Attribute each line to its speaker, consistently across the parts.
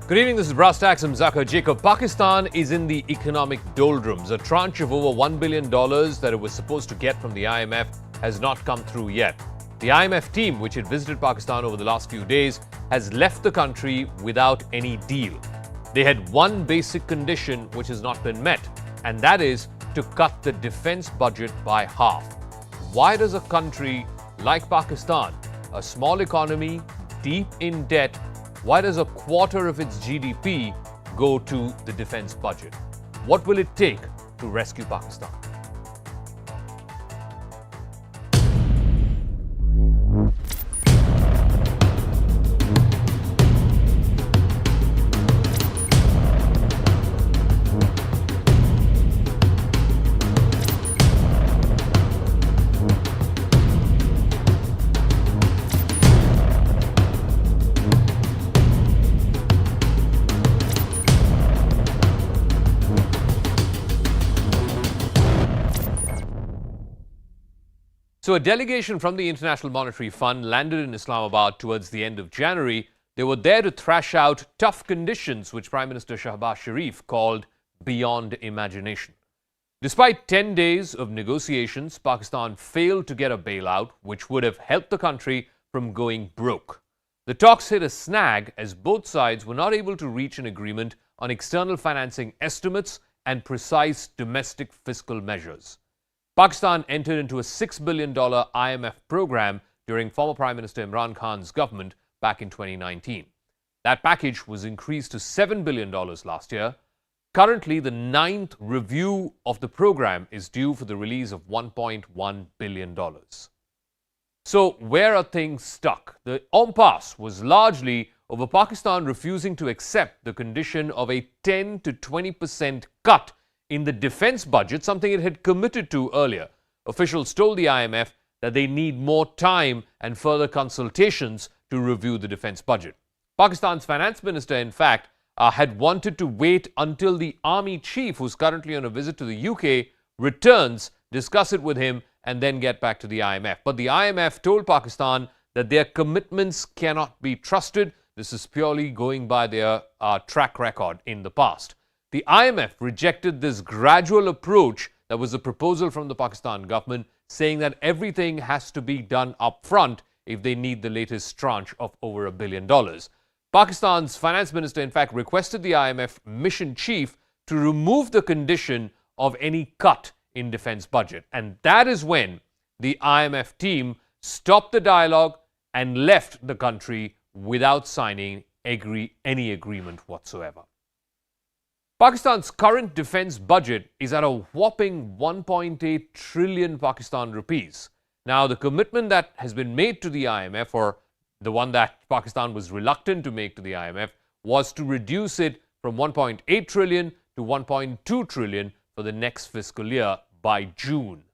Speaker 1: Good evening, this is Brass Tacks. I'm Zakir Jacob. Pakistan is in the economic doldrums. A tranche of over $1 billion that it was supposed to get from the IMF has not come through yet. The IMF team, which had visited Pakistan over the last few days, has left the country without any deal. They had one basic condition which has not been met, and that is to cut the defense budget by half. Why does a country like Pakistan, a small economy, deep in debt, why does a quarter of its GDP go to the defense budget? What will it take to rescue Pakistan? So a delegation from the International Monetary Fund landed in Islamabad towards the end of January. They were there to thrash out tough conditions which Prime Minister Shehbaz Sharif called beyond imagination. Despite 10 days of negotiations, Pakistan failed to get a bailout which would have helped the country from going broke. The talks hit a snag as both sides were not able to reach an agreement on external financing estimates and precise domestic fiscal measures. Pakistan entered into a $6 billion IMF program during former Prime Minister Imran Khan's government back in 2019. That package was increased to $7 billion last year. Currently, the 9th review of the program is due for the release of $1.1 billion. So, where are things stuck? The impasse was largely over Pakistan refusing to accept the condition of a 10 to 20% cut in the defense budget, something it had committed to earlier. Officials told the IMF that they need more time and further consultations to review the defense budget. Pakistan's finance minister, in fact, had wanted to wait until the army chief, who's currently on a visit to the UK, returns, discuss it with him, and then get back to the IMF. But the IMF told Pakistan that their commitments cannot be trusted. This is purely going by their track record in the past. The IMF rejected this gradual approach that was a proposal from the Pakistan government, saying that everything has to be done up front if they need the latest tranche of over $1 billion. Pakistan's finance minister, in fact, requested the IMF mission chief to remove the condition of any cut in defense budget. And that is when the IMF team stopped the dialogue and left the country without signing any agreement whatsoever. Pakistan's current defense budget is at a whopping 1.8 trillion Pakistan rupees. Now, the commitment that has been made to the IMF, or the one that Pakistan was reluctant to make to the IMF, was to reduce it from 1.8 trillion to 1.2 trillion for the next fiscal year by June.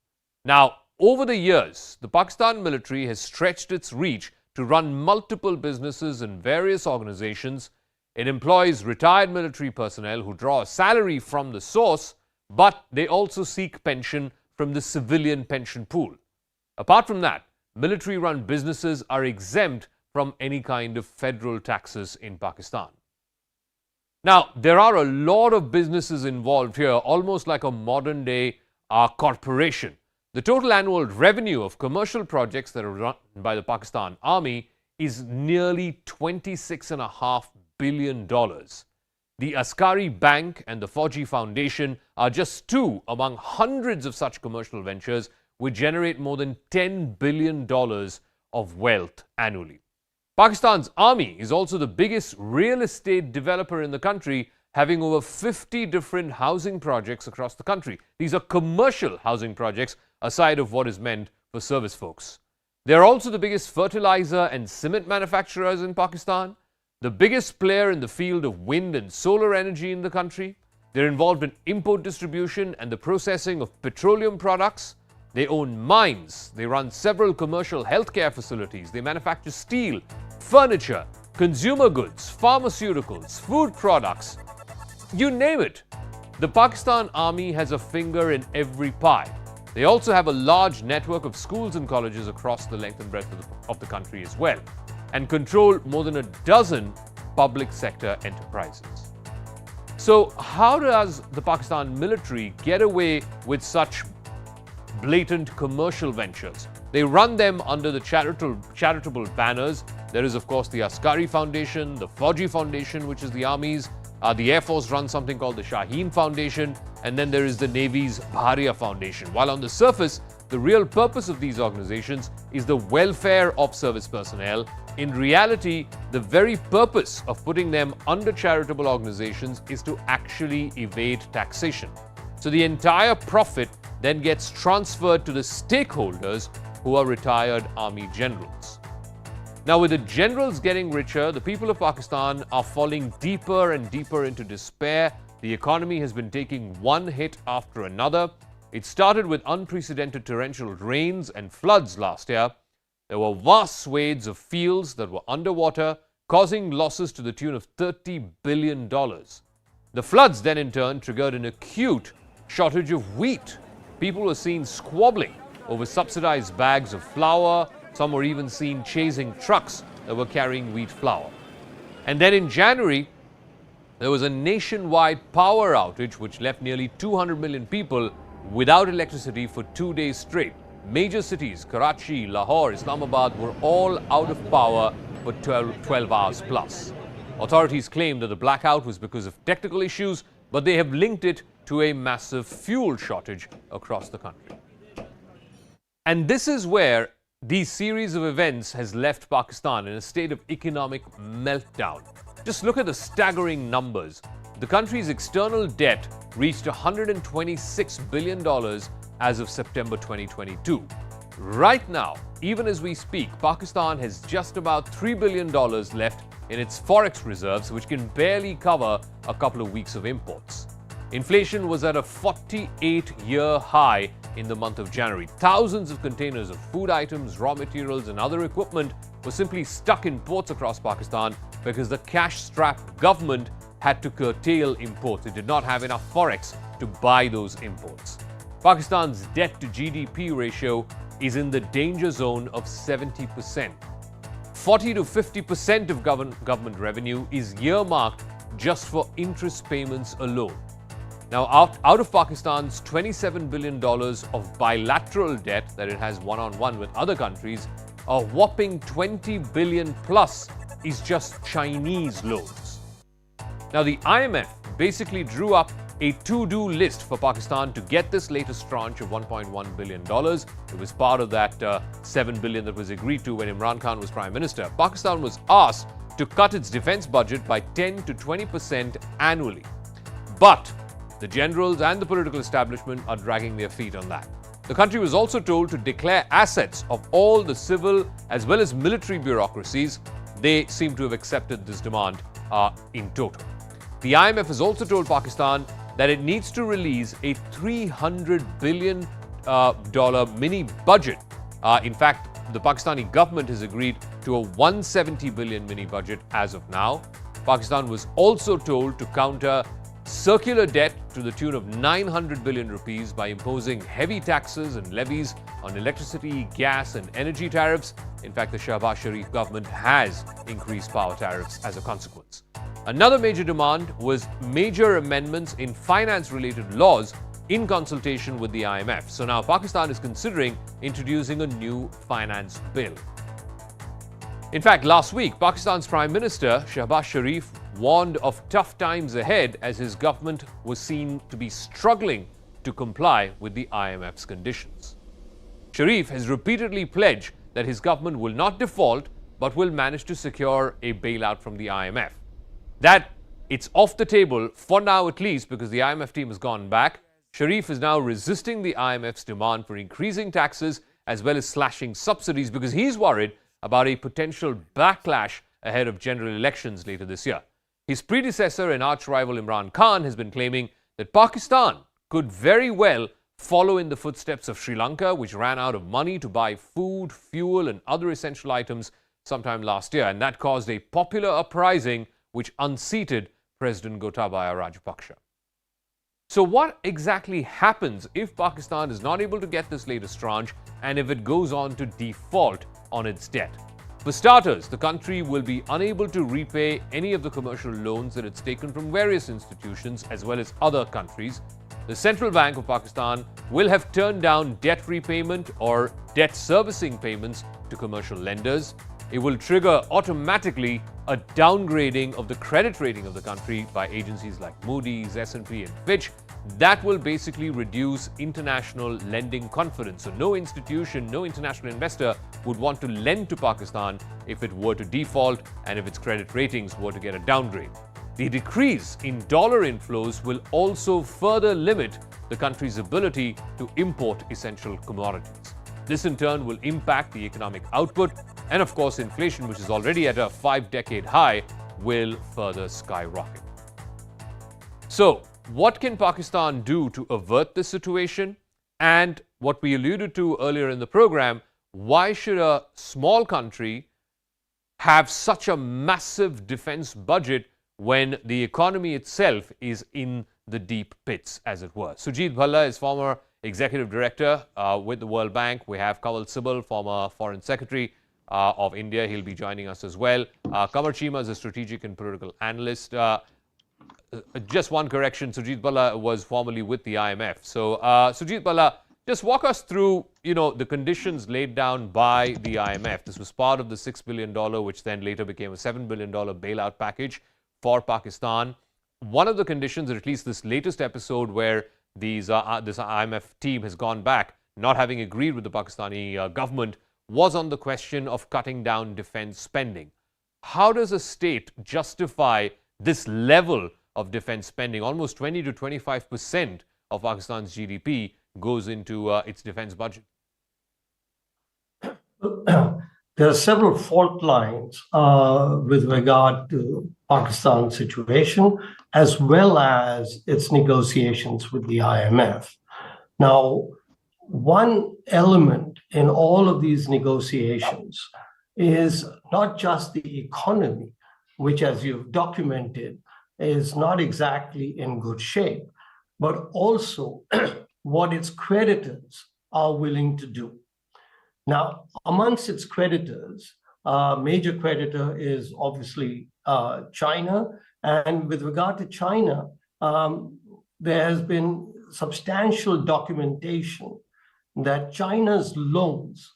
Speaker 1: Now, over the years, the Pakistan military has stretched its reach to run multiple businesses and various organizations. It employs retired military personnel who draw a salary from the source, but they also seek pension from the civilian pension pool. Apart from that, military-run businesses are exempt from any kind of federal taxes in Pakistan. Now, there are a lot of businesses involved here, almost like a modern-day corporation. The total annual revenue of commercial projects that are run by the Pakistan Army is nearly $26.5 billion. The Askari Bank and the Fauji Foundation are just two among hundreds of such commercial ventures which generate more than $10 billion of wealth annually. Pakistan's army is also the biggest real estate developer in the country, having over 50 different housing projects across the country. These are commercial housing projects aside of what is meant for service folks. They are also the biggest fertilizer and cement manufacturers in Pakistan, the biggest player in the field of wind and solar energy in the country. They're involved in import distribution and the processing of petroleum products. They own mines. They run several commercial healthcare facilities. They manufacture steel, furniture, consumer goods, pharmaceuticals, food products. You name it. The Pakistan Army has a finger in every pie. They also have a large network of schools and colleges across the length and breadth of the country as well, and control more than a dozen public sector enterprises. So how does the Pakistan military get away with such blatant commercial ventures? They run them under the charitable banners. There is, of course, the Askari Foundation, the Fauji Foundation, which is the Army's. The Air Force runs something called the Shaheen Foundation, and then there is the Navy's Bharia Foundation. While on the surface, the real purpose of these organizations is the welfare of service personnel. In reality, the very purpose of putting them under charitable organizations is to actually evade taxation. So the entire profit then gets transferred to the stakeholders, who are retired army generals. Now, with the generals getting richer, the people of Pakistan are falling deeper and deeper into despair. The economy has been taking one hit after another. It started with unprecedented torrential rains and floods last year. There were vast swathes of fields that were underwater, causing losses to the tune of $30 billion. The floods then in turn triggered an acute shortage of wheat. People were seen squabbling over subsidized bags of flour. Some were even seen chasing trucks that were carrying wheat flour. And then in January, there was a nationwide power outage which left nearly 200 million people without electricity for 2 days straight. Major cities, Karachi, Lahore, Islamabad, were all out of power for 12 hours plus. Authorities claim that the blackout was because of technical issues, but they have linked it to a massive fuel shortage across the country. And this is where these series of events has left Pakistan in a state of economic meltdown. Just look at the staggering numbers. The country's external debt reached $126 billion as of September 2022. Right now, even as we speak, Pakistan has just about $3 billion left in its forex reserves, which can barely cover a couple of weeks of imports. Inflation was at a 48-year high in the month of January. Thousands of containers of food items, raw materials, and other equipment were simply stuck in ports across Pakistan because the cash-strapped government had to curtail imports. It did not have enough forex to buy those imports. Pakistan's debt to GDP ratio is in the danger zone of 70%. 40 to 50% of government revenue is earmarked just for interest payments alone. Now, out of Pakistan's $27 billion of bilateral debt that it has one-on-one with other countries, a whopping $20 billion plus is just Chinese loans. Now, the IMF basically drew up a to-do list for Pakistan to get this latest tranche of $1.1 billion. It was part of that $7 billion that was agreed to when Imran Khan was Prime Minister. Pakistan was asked to cut its defense budget by 10 to 20% annually. But the generals and the political establishment are dragging their feet on that. The country was also told to declare assets of all the civil as well as military bureaucracies. They seem to have accepted this demand in total. The IMF has also told Pakistan that it needs to release a $300 billion mini budget. In fact, the Pakistani government has agreed to a $170 billion mini budget as of now. Pakistan was also told to counter circular debt to the tune of 900 billion rupees by imposing heavy taxes and levies on electricity, gas and energy tariffs. In fact, the Shahbaz Sharif government has increased power tariffs as a consequence. Another major demand was major amendments in finance-related laws in consultation with the IMF. So now Pakistan is considering introducing a new finance bill. In fact, last week, Pakistan's Prime Minister Shehbaz Sharif warned of tough times ahead as his government was seen to be struggling to comply with the IMF's conditions. Sharif has repeatedly pledged that his government will not default but will manage to secure a bailout from the IMF. That it's off the table for now at least because the IMF team has gone back. Sharif is now resisting the IMF's demand for increasing taxes as well as slashing subsidies because he's worried about a potential backlash ahead of general elections later this year. His predecessor and arch-rival Imran Khan has been claiming that Pakistan could very well follow in the footsteps of Sri Lanka, which ran out of money to buy food, fuel and other essential items sometime last year. And that caused a popular uprising which unseated President Gotabaya Rajapaksa. So what exactly happens if Pakistan is not able to get this latest tranche and if it goes on to default on its debt? For starters, the country will be unable to repay any of the commercial loans that it's taken from various institutions as well as other countries. The Central Bank of Pakistan will have turned down debt repayment or debt servicing payments to commercial lenders. It will trigger automatically a downgrading of the credit rating of the country by agencies like Moody's, S&P, and Fitch. That will basically reduce international lending confidence. So no institution, no international investor would want to lend to Pakistan if it were to default and if its credit ratings were to get a downgrade. The decrease in dollar inflows will also further limit the country's ability to import essential commodities. This in turn will impact the economic output, and of course inflation, which is already at a 5-decade high, will further skyrocket. So, what can Pakistan do to avert this situation? And what we alluded to earlier in the program, why should a small country have such a massive defense budget when the economy itself is in the deep pits, as it were? Sujit Bhalla is former executive director with the World Bank. We have Kanwal Sibal, former foreign secretary of India. He'll be joining us as well. Kamar Chima is a strategic and political analyst. Just one correction, Sujit Bhalla was formerly with the IMF. So, Sujit Bhalla, just walk us through, the conditions laid down by the IMF. This was part of the $6 billion, which then later became a $7 billion bailout package for Pakistan. One of the conditions, or at least this latest episode where this IMF team has gone back, not having agreed with the Pakistani government, was on the question of cutting down defense spending. How does a state justify this level of defense spending? Almost 20 to 25% of Pakistan's GDP goes into its defense budget.
Speaker 2: There are several fault lines with regard to Pakistan's situation, as well as its negotiations with the IMF. Now, one element in all of these negotiations is not just the economy, which, as you've documented, is not exactly in good shape, but also what its creditors are willing to do. Now, amongst its creditors, major creditor is obviously China. And with regard to China, there has been substantial documentation that China's loans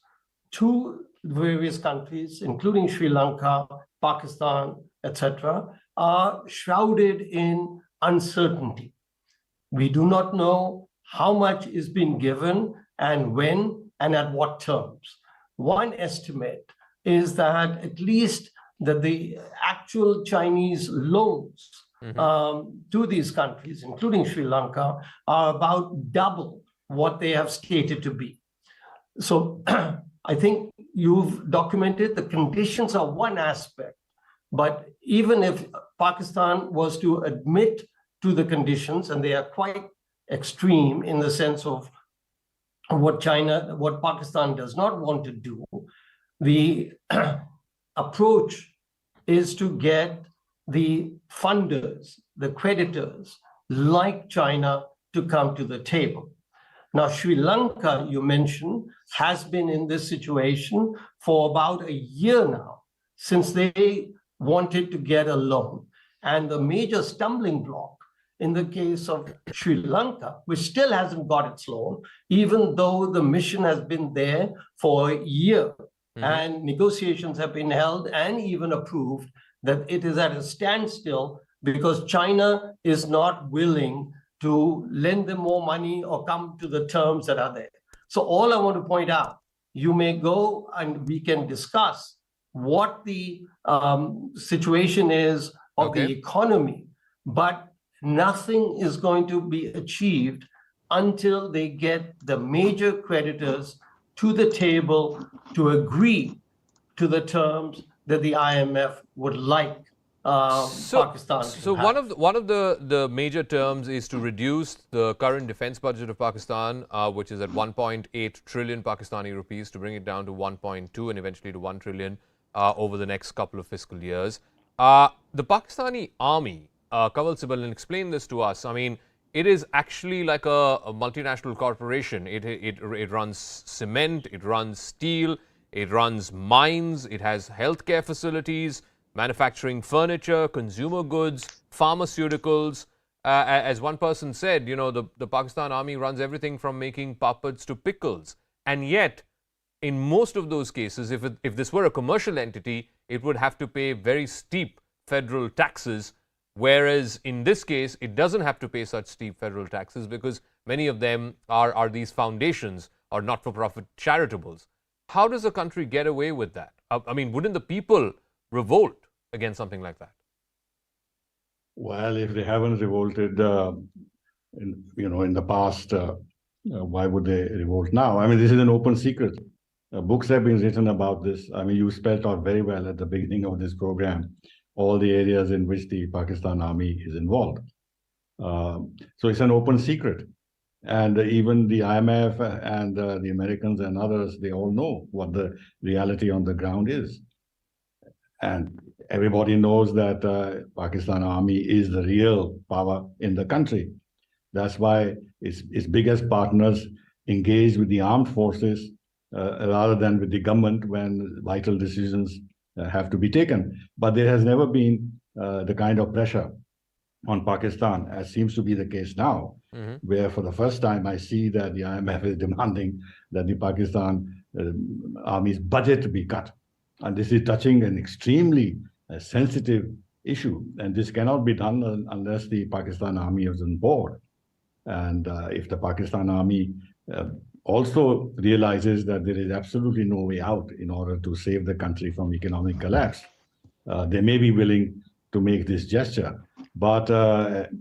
Speaker 2: to various countries, including Sri Lanka, Pakistan, etc., are shrouded in uncertainty. We do not know how much is being given and when and at what terms. One estimate is that at least that the actual Chinese loans to these countries, including Sri Lanka, are about double what they have stated to be. So I think you've documented the conditions are one aspect, but even if Pakistan was to admit to the conditions, and they are quite extreme in the sense of what Pakistan does not want to do, the approach is to get the funders, the creditors, like China, to come to the table. Now, Sri Lanka, you mentioned, has been in this situation for about a year now, since they wanted to get a loan. And the major stumbling block in the case of Sri Lanka, which still hasn't got its loan, even though the mission has been there for a year, and negotiations have been held and even approved, that it is at a standstill because China is not willing to lend them more money or come to the terms that are there. So all I want to point out, you may go and we can discuss what the situation is of the economy, but nothing is going to be achieved until they get the major creditors to the table to agree to the terms that the IMF would like Pakistan to
Speaker 1: So
Speaker 2: have.
Speaker 1: one of the major terms is to reduce the current defense budget of Pakistan, which is at 1.8 trillion Pakistani rupees, to bring it down to 1.2 and eventually to 1 trillion over the next couple of fiscal years. The Pakistani army, Kanwal Sibal, explain this to us. I mean, it is actually like a multinational corporation. It runs cement, it runs steel, it runs mines, it has healthcare facilities, manufacturing furniture, consumer goods, pharmaceuticals. As one person said, the Pakistan army runs everything from making puppets to pickles. And yet, in most of those cases, if this were a commercial entity, it would have to pay very steep federal taxes, whereas in this case, it doesn't have to pay such steep federal taxes because many of them are these foundations or not-for-profit charitables. How does a country get away with that? I mean, wouldn't the people revolt against something like that?
Speaker 3: Well, if they haven't revolted, in the past, why would they revolt now? I mean, this is an open secret. Books have been written about this. I mean, you spelled out very well at the beginning of this program all the areas in which the Pakistan Army is involved. So it's an open secret. And even the IMF and the Americans and others, they all know what the reality on the ground is. And everybody knows that Pakistan Army is the real power in the country. That's why its biggest partners engage with the armed forces rather than with the government when vital decisions have to be taken. But there has never been the kind of pressure on Pakistan, as seems to be the case now, where for the first time I see that the IMF is demanding that the Pakistan Army's budget be cut. And this is touching an extremely sensitive issue. And this cannot be done unless the Pakistan Army is on board. And if the Pakistan Army also realizes that there is absolutely no way out in order to save the country from economic collapse, they may be willing to make this gesture. But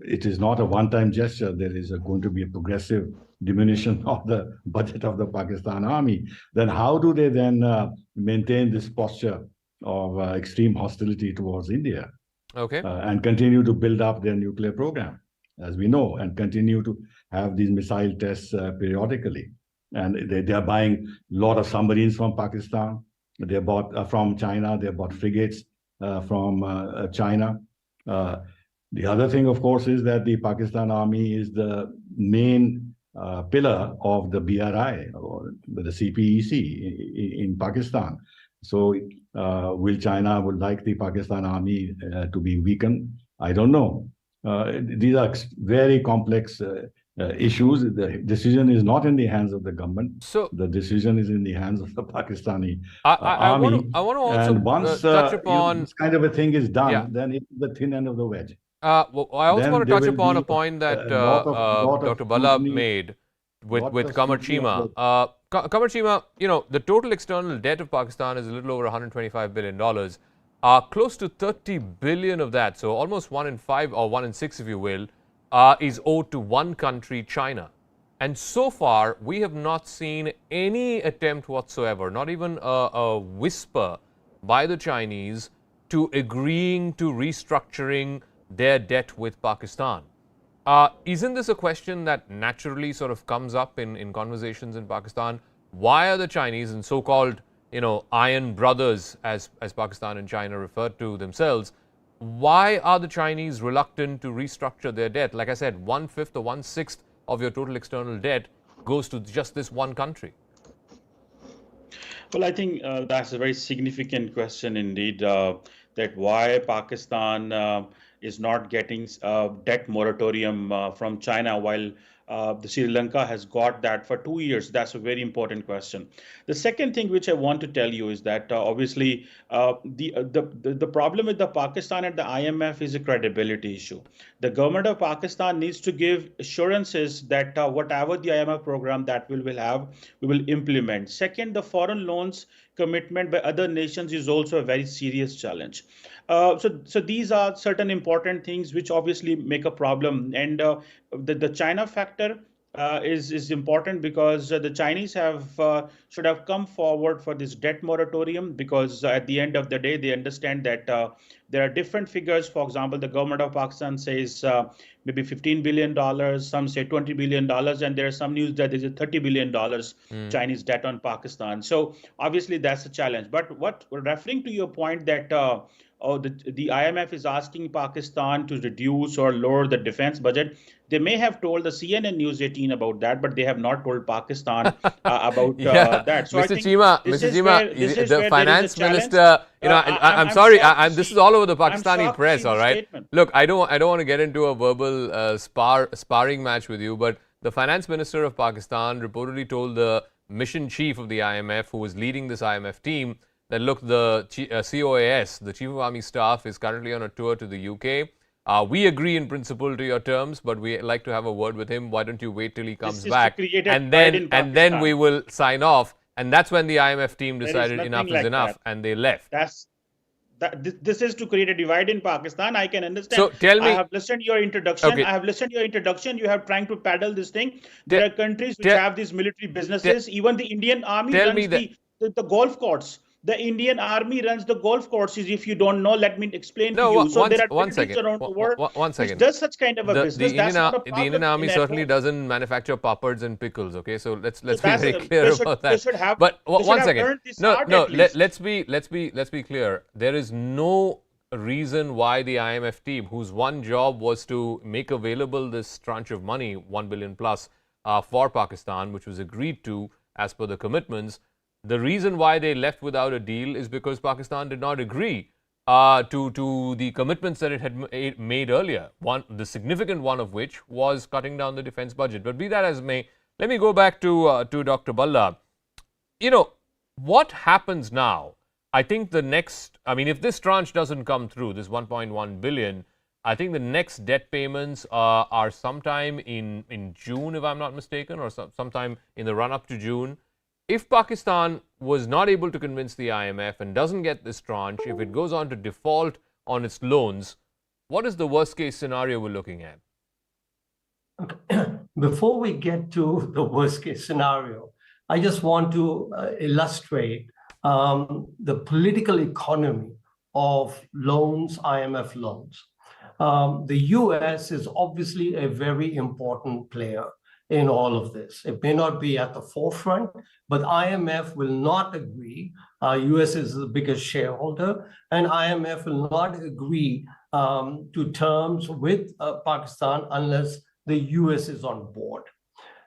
Speaker 3: it is not a one-time gesture. There is going to be a progressive diminution of the budget of the Pakistan Army. Then how do they then maintain this posture of extreme hostility towards India?
Speaker 1: Okay.
Speaker 3: And continue to build up their nuclear program, as we know, and continue to have these missile tests periodically. And they are buying a lot of submarines from Pakistan. They bought from China. They bought frigates from China. The other thing, of course, is that the Pakistan Army is the main pillar of the BRI, or the CPEC in Pakistan. So will China would like the Pakistan Army to be weakened? I don't know. These are very complex issues. The decision is not in the hands of the government.
Speaker 1: So
Speaker 3: the decision is in the hands of the Pakistani
Speaker 1: I
Speaker 3: army.
Speaker 1: I want to also
Speaker 3: and once
Speaker 1: touch upon
Speaker 3: this kind of a thing is done, then it's the thin end of the wedge.
Speaker 1: Well, I also
Speaker 3: Then
Speaker 1: want to
Speaker 3: there
Speaker 1: touch
Speaker 3: will
Speaker 1: upon
Speaker 3: be
Speaker 1: a point that
Speaker 3: lot of
Speaker 1: Dr. Bala
Speaker 3: scrutiny,
Speaker 1: made with
Speaker 3: lot of
Speaker 1: Qamar
Speaker 3: scrutiny
Speaker 1: Chima. Qamar Chima, the total external debt of Pakistan is a little over $125 billion. Close to 30 billion of that, so almost 1 in 5 or 1 in 6, if you will, is owed to one country, China. And so far, we have not seen any attempt whatsoever, not even a whisper by the Chinese to agreeing to restructuring their debt with Pakistan. Isn't this a question that naturally sort of comes up in conversations in Pakistan? Why are the Chinese and so-called, iron brothers, as Pakistan and China refer to themselves, why are the Chinese reluctant to restructure their debt? Like I said, 1/5 or 1/6 of your total external debt goes to just this one country.
Speaker 4: Well, I think that's a very significant question indeed, that why Pakistan is not getting debt moratorium from China while the Sri Lanka has got that for 2 years. That's a very important question. The second thing which I want to tell you is that obviously the problem with the Pakistan and the IMF is a credibility issue. The government of Pakistan needs to give assurances that whatever the IMF program that we will have, we will implement. Second, the foreign loans commitment by other nations is also a very serious challenge. So these are certain important things which obviously make a problem. And the China factor is important because the Chinese should have come forward for this debt moratorium, because at the end of the day, they understand that there are different figures. For example, the government of Pakistan says maybe $15 billion, some say $20 billion, and there is some news that there's a $30 billion Chinese debt on Pakistan. So obviously that's a challenge. But referring to your point that oh, the IMF is asking Pakistan to reduce or lower the defense budget. They may have told the CNN News 18 about that, but they have not told Pakistan about
Speaker 1: Yeah,
Speaker 4: that. So I
Speaker 1: Mr.
Speaker 4: think
Speaker 1: Chima,
Speaker 4: this
Speaker 1: Mr.
Speaker 4: is
Speaker 1: Chima,
Speaker 4: where
Speaker 1: the
Speaker 4: there is a
Speaker 1: finance
Speaker 4: challenge.
Speaker 1: minister, you know, I'm
Speaker 4: I'm
Speaker 1: sorry,
Speaker 4: shocked to
Speaker 1: this is
Speaker 4: see.
Speaker 1: all over the
Speaker 4: I'm
Speaker 1: Pakistani
Speaker 4: shocked to see
Speaker 1: press, all
Speaker 4: the
Speaker 1: right?
Speaker 4: statement.
Speaker 1: Look, I don't want to get into a verbal sparring match with you, but the finance minister of Pakistan reportedly told the mission chief of the IMF, who was leading this IMF team, that look, the COAS, the Chief of Army Staff, is currently on a tour to the UK. We agree in principle to your terms, but we like to have a word with him. Why don't you wait till he comes
Speaker 4: This is to
Speaker 1: back,
Speaker 4: create a
Speaker 1: and
Speaker 4: divide in
Speaker 1: then we
Speaker 4: Pakistan.
Speaker 1: will sign off. And that's when the IMF team
Speaker 4: There is
Speaker 1: decided enough
Speaker 4: nothing
Speaker 1: is
Speaker 4: like
Speaker 1: enough,
Speaker 4: that.
Speaker 1: and they left.
Speaker 4: This is to create a divide in Pakistan. I can
Speaker 1: So
Speaker 4: understand.
Speaker 1: tell
Speaker 4: I
Speaker 1: me,
Speaker 4: have listened to your introduction.
Speaker 1: okay,
Speaker 4: I have listened to your introduction. You have trying to paddle this thing. There are countries which have these military businesses. Even the Indian Army
Speaker 1: tell me
Speaker 4: runs
Speaker 1: that.
Speaker 4: the golf course. The Indian Army runs the golf courses. If you don't know, let me explain to
Speaker 1: No,
Speaker 4: you. So there are
Speaker 1: one
Speaker 4: countries
Speaker 1: second.
Speaker 4: around the world
Speaker 1: One
Speaker 4: which
Speaker 1: second.
Speaker 4: does such kind of a business. That's not a
Speaker 1: The Indian
Speaker 4: problem
Speaker 1: Army
Speaker 4: in at
Speaker 1: certainly
Speaker 4: all.
Speaker 1: doesn't manufacture papads and pickles. Okay, so let's
Speaker 4: So
Speaker 1: be
Speaker 4: that's
Speaker 1: very clear about
Speaker 4: they
Speaker 1: that.
Speaker 4: should have
Speaker 1: But
Speaker 4: they should
Speaker 1: one
Speaker 4: have
Speaker 1: second.
Speaker 4: learned this
Speaker 1: No,
Speaker 4: art
Speaker 1: no.
Speaker 4: at least.
Speaker 1: Let's be clear. There is no reason why the IMF team, whose one job was to make available this tranche of money, 1 billion plus, for Pakistan, which was agreed to as per the commitments. The reason why they left without a deal is because Pakistan did not agree to the commitments that it had made earlier. The significant one of which was cutting down the defense budget. But be that as may, let me go back to Dr. Balla. You know, what happens now? I think if this tranche doesn't come through, this 1.1 billion, I think the next debt payments are sometime in June, if I'm not mistaken, or sometime in the run up to June. If Pakistan was not able to convince the IMF and doesn't get this tranche, if it goes on to default on its loans, what is the worst case scenario we're looking at?
Speaker 2: Before we get to the worst case scenario, I just want to illustrate the political economy of loans, IMF loans. The US is obviously a very important player in all of this. It may not be at the forefront, but IMF will not agree. US is the biggest shareholder, and IMF will not agree to terms with Pakistan unless the US is on board.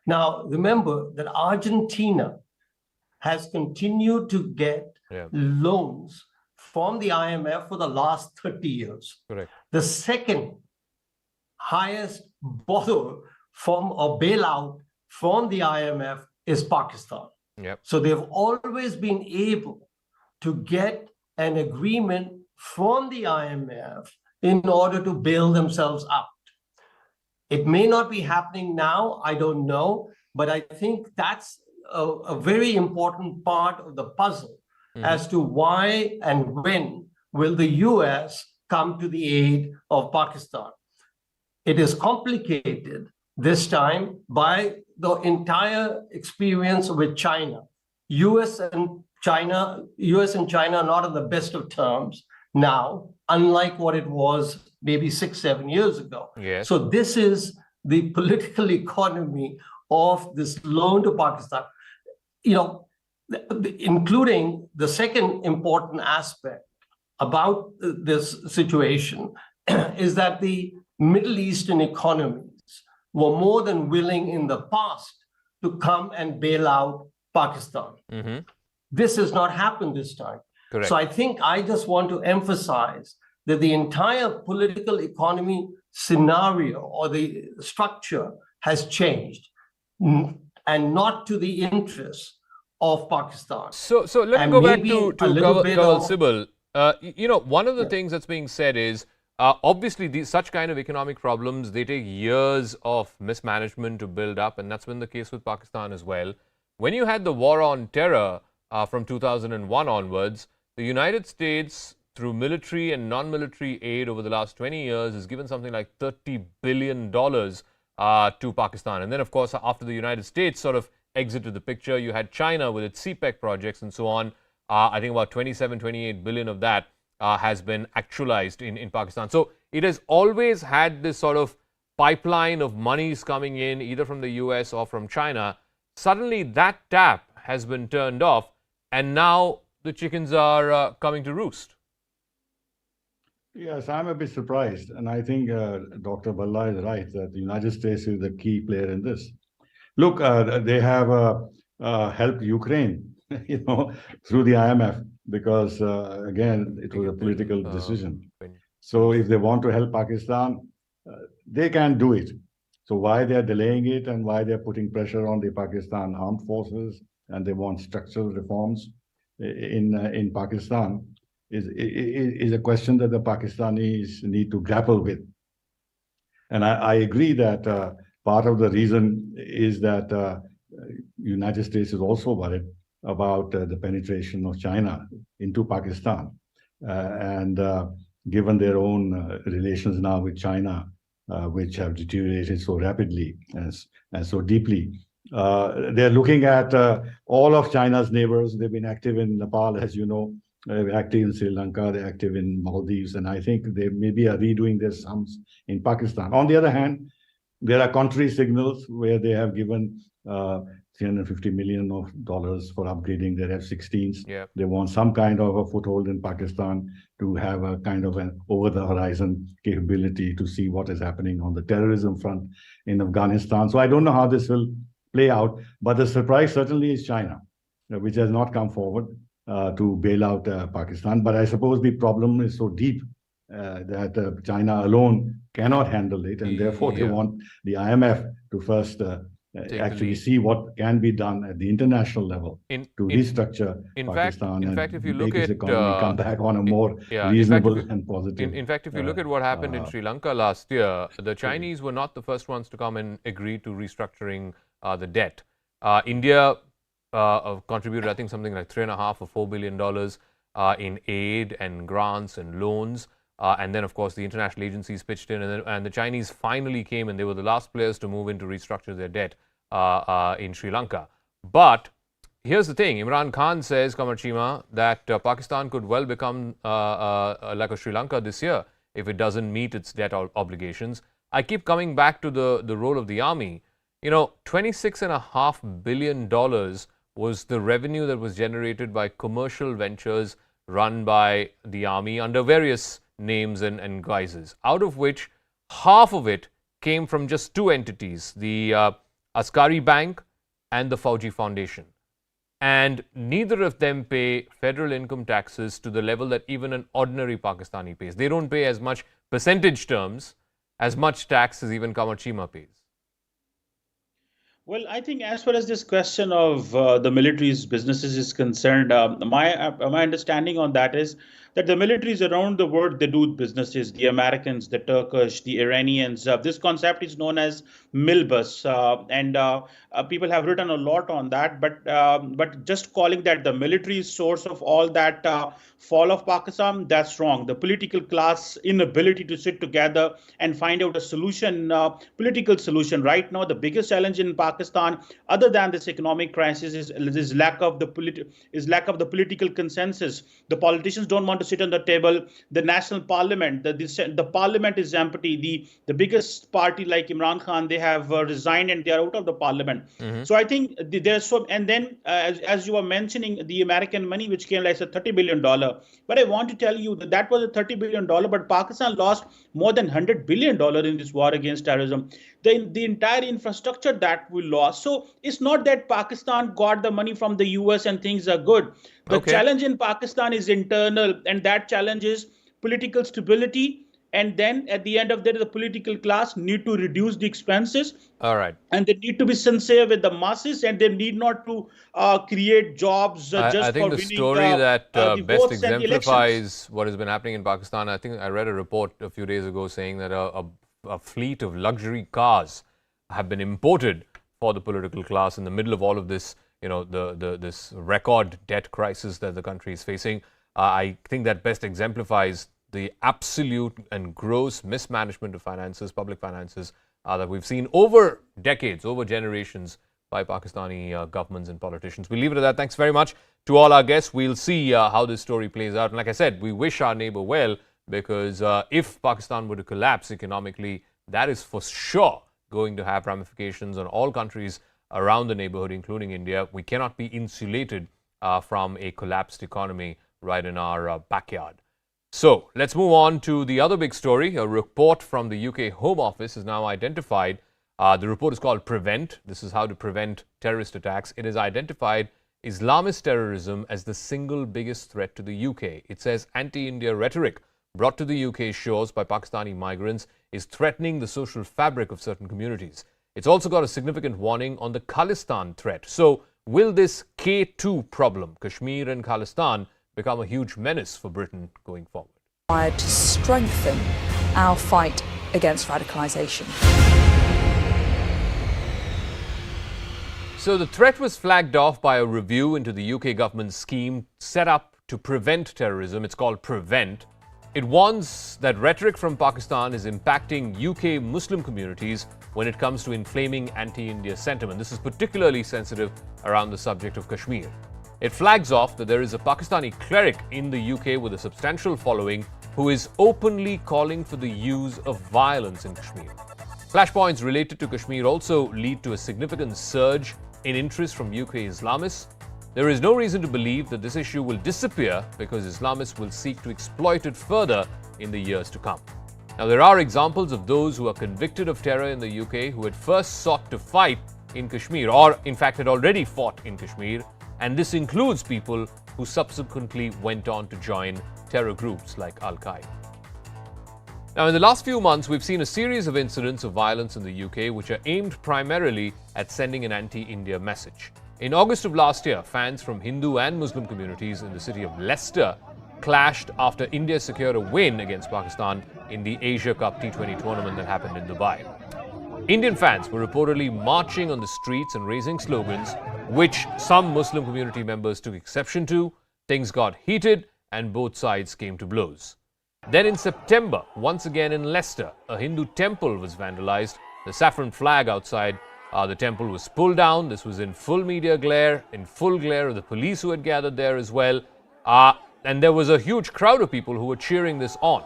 Speaker 2: Now, remember that Argentina has continued to get loans from the IMF for the last 30 years.
Speaker 1: Correct.
Speaker 2: The second highest borrower from a bailout from the IMF is Pakistan.
Speaker 1: Yep.
Speaker 2: So they've always been able to get an agreement from the IMF in order to bail themselves out. It may not be happening now, I don't know, but I think that's a very important part of the puzzle as to why and when will the US come to the aid of Pakistan. It is complicated this time by the entire experience with China. US and China are not on the best of terms now, unlike what it was maybe 6-7 years ago.
Speaker 1: Yes.
Speaker 2: So this is the political economy of this loan to Pakistan. You know, including the second important aspect about this situation is that the Middle Eastern economies were more than willing in the past to come and bail out Pakistan. This has not happened this time.
Speaker 1: Correct.
Speaker 2: So I think I just want to emphasize that the entire political economy scenario or the structure has changed, and not to the interests of Pakistan.
Speaker 1: So let me go back to Kawal Sibal. One of the things that's being said is, obviously, such kind of economic problems, they take years of mismanagement to build up, and that's been the case with Pakistan as well. When you had the war on terror from 2001 onwards, the United States, through military and non-military aid over the last 20 years, has given something like $30 billion to Pakistan. And then, of course, after the United States sort of exited the picture, you had China with its CPEC projects and so on. I think about 28 billion of that has been actualized in Pakistan. So it has always had this sort of pipeline of monies coming in, either from the US or from China. Suddenly that tap has been turned off, and now the chickens are coming to roost.
Speaker 3: Yes, I'm a bit surprised. And I think Dr. Balla is right that the United States is the key player in this. Look, they have helped Ukraine, through the IMF because, again, it was a political decision. So if they want to help Pakistan, uh, they can do it. So why they are delaying it and why they are putting pressure on the Pakistan armed forces and they want structural reforms in Pakistan is a question that the Pakistanis need to grapple with. And I agree that part of the reason is that United States is also worried about the penetration of China into Pakistan. And given their own relations now with China, which have deteriorated so rapidly and so deeply, they're looking at all of China's neighbors. They've been active in Nepal, as you know, they're active in Sri Lanka, they're active in Maldives, and I think they maybe are redoing their sums in Pakistan. On the other hand, there are contrary signals where they have given $350 million for upgrading their F-16s.
Speaker 1: Yeah.
Speaker 3: They want some kind of a foothold in Pakistan to have a kind of an over-the-horizon capability to see what is happening on the terrorism front in Afghanistan. So I don't know how this will play out, but the surprise certainly is China, which has not come forward to bail out Pakistan. But I suppose the problem is so deep that China alone cannot handle it, and therefore they want the IMF to first actually see what can be done at the international level to restructure Pakistan and make its economy come back on a more reasonable and positive.
Speaker 1: In fact, if you look at what happened in Sri Lanka last year, the Chinese were not the first ones to come and agree to restructuring the debt. India contributed, I think, something like $3.5 or $4 billion in aid and grants and loans. And then, of course, the international agencies pitched in, and the Chinese finally came, and they were the last players to move in to restructure their debt in Sri Lanka. But here's the thing. Imran Khan says, Kamarchima, that Pakistan could well become like a Sri Lanka this year if it doesn't meet its debt obligations. I keep coming back to the role of the army. $26.5 billion was the revenue that was generated by commercial ventures run by the army under various names and guises, out of which half of it came from just two entities, the Askari Bank and the Fauji Foundation. And neither of them pay federal income taxes to the level that even an ordinary Pakistani pays. They don't pay as much percentage terms, as much tax as even Kamarchima pays.
Speaker 4: Well, I think as far as this question of the military's businesses is concerned, my understanding on that is that the militaries around the world, they do businesses, the Americans, the Turkish, the Iranians. This concept is known as Milbus, and people have written a lot on that. But just calling that the military source of all that fall of Pakistan, that's wrong. The political class inability to sit together and find out a solution, political solution. Right now, the biggest challenge in Pakistan, other than this economic crisis, is lack of the political consensus. The politicians don't want to sit on the table. The national parliament, the parliament is empty. The biggest party like Imran Khan, they have resigned and they are out of the parliament. So I think there's so, and then as you were mentioning, the American money which came like $30 billion. But I want to tell you that was a $30 billion, but Pakistan lost more than $100 billion in this war against terrorism. The entire infrastructure that we lost. So it's not that Pakistan got the money from the US and things are good. The challenge in Pakistan is internal, and that challenge is political stability. And then at the end of the day, the political class need to reduce the expenses.
Speaker 1: All right.
Speaker 4: And they need to be sincere with the masses, and they need not to create jobs just for winning.
Speaker 1: I think the story that best exemplifies what has been happening in Pakistan, I think I read a report a few days ago saying that a fleet of luxury cars have been imported for the political class in the middle of all of this, this record debt crisis that the country is facing. I think that best exemplifies the absolute and gross mismanagement of finances, public finances, that we've seen over decades, over generations by Pakistani governments and politicians. We'll leave it at that. Thanks very much to all our guests. We'll see how this story plays out. And like I said, we wish our neighbor well, because if Pakistan were to collapse economically, that is for sure going to have ramifications on all countries around the neighborhood, including India. We cannot be insulated from a collapsed economy right in our backyard. So let's move on to the other big story. A report from the UK Home Office has now identified, the report is called Prevent. This is how to prevent terrorist attacks. It has identified Islamist terrorism as the single biggest threat to the UK. It says anti-India rhetoric brought to the UK shores by Pakistani migrants is threatening the social fabric of certain communities. It's also got a significant warning on the Khalistan threat. So will this K2 problem, Kashmir and Khalistan, become a huge menace for Britain going forward?
Speaker 5: To strengthen our fight against radicalisation.
Speaker 1: So the threat was flagged off by a review into the UK government's scheme set up to prevent terrorism. It's called Prevent. It warns that rhetoric from Pakistan is impacting UK Muslim communities when it comes to inflaming anti-India sentiment. This is particularly sensitive around the subject of Kashmir. It flags off that there is a Pakistani cleric in the UK with a substantial following who is openly calling for the use of violence in Kashmir. Flashpoints related to Kashmir also lead to a significant surge in interest from UK Islamists. There is no reason to believe that this issue will disappear because Islamists will seek to exploit it further in the years to come. Now, there are examples of those who are convicted of terror in the UK who had first sought to fight in Kashmir, or in fact had already fought in Kashmir, and this includes people who subsequently went on to join terror groups like Al-Qaeda. Now, in the last few months, we've seen a series of incidents of violence in the UK which are aimed primarily at sending an anti-India message. In August of last year, fans from Hindu and Muslim communities in the city of Leicester clashed after India secured a win against Pakistan in the Asia Cup T20 tournament that happened in Dubai. Indian fans were reportedly marching on the streets and raising slogans, which some Muslim community members took exception to. Things got heated and both sides came to blows. Then in September, once again in Leicester, a Hindu temple was vandalized. The saffron flag outside the temple was pulled down. This was in full media glare, in full glare of the police who had gathered there as well. And there was a huge crowd of people who were cheering this on.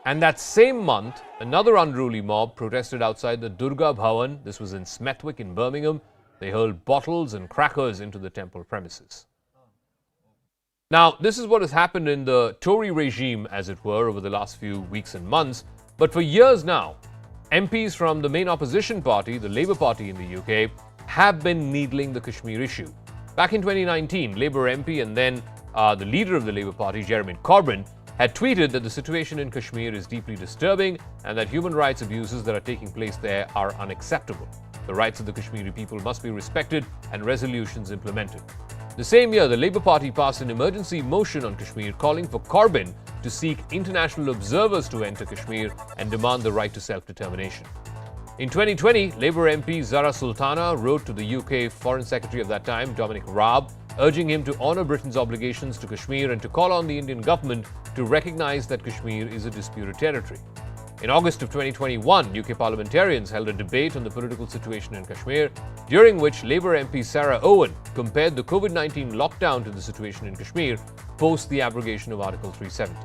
Speaker 1: And that same month, another unruly mob protested outside the Durga Bhavan. This was in Smethwick in Birmingham. They hurled bottles and crackers into the temple premises. Now, this is what has happened in the Tory regime, as it were, over the last few weeks and months. But for years now, MPs from the main opposition party, the Labour Party in the UK, have been needling the Kashmir issue. Back in 2019, Labour MP and then the leader of the Labour Party, Jeremy Corbyn, had tweeted that the situation in Kashmir is deeply disturbing and that human rights abuses that are taking place there are unacceptable. The rights of the Kashmiri people must be respected and resolutions implemented. The same year, the Labour Party passed an emergency motion on Kashmir calling for Corbyn to seek international observers to enter Kashmir and demand the right to self-determination. In 2020, Labour MP Zara Sultana wrote to the UK Foreign Secretary of that time, Dominic Raab, urging him to honour Britain's obligations to Kashmir and to call on the Indian government to recognise that Kashmir is a disputed territory. In August of 2021, UK parliamentarians held a debate on the political situation in Kashmir, during which Labour MP Sarah Owen compared the COVID-19 lockdown to the situation in Kashmir post the abrogation of Article 370.